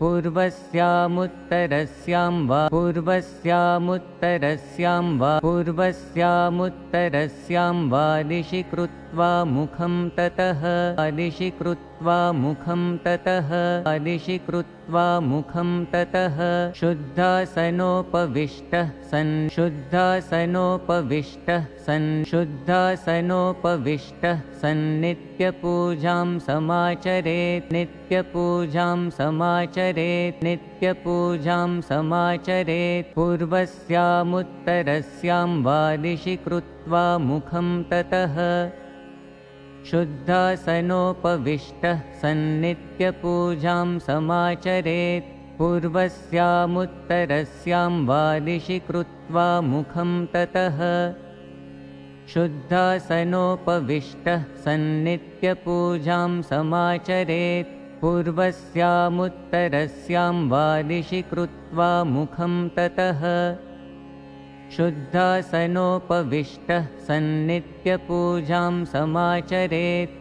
पूर्वस्यामुत्तरस्यां वा पूर्वस्यामुत्तरस्यां वा पूर्वस्यामुत्तरस्यां वा दिशि कृत्वा मुखं ततः दिशि कृत्वा मुखं ततः दिशि कृत्वा मुखं ततः शुद्धासनोपविष्टः सन् शुद्धासनोपविष्टः सन् शुद्धासनोपविष्टः सन् नित्यपूजां समाचरेत् नित्यपूजां समाचरेत् नित्यपूजां समाचरेत् पूर्वस्यामुत्तरस्यां वा दिशि कृत्वा मुखं ततः शुद्धासनोपविष्टः सन् नित्यपूजां समाचरेत् पूर्वस्यामुत्तरस्यां वा दिशि कृत्वा मुखं ततः शुद्धासनोपविष्टः सन् नित्यपूजां समाचरेत् पूर्वस्यामुत्तरस्यां वा दिशि कृत्वा मुखं ततः शुद्धासनोपविष्टः सन् नित्यपूजां समाचरेत्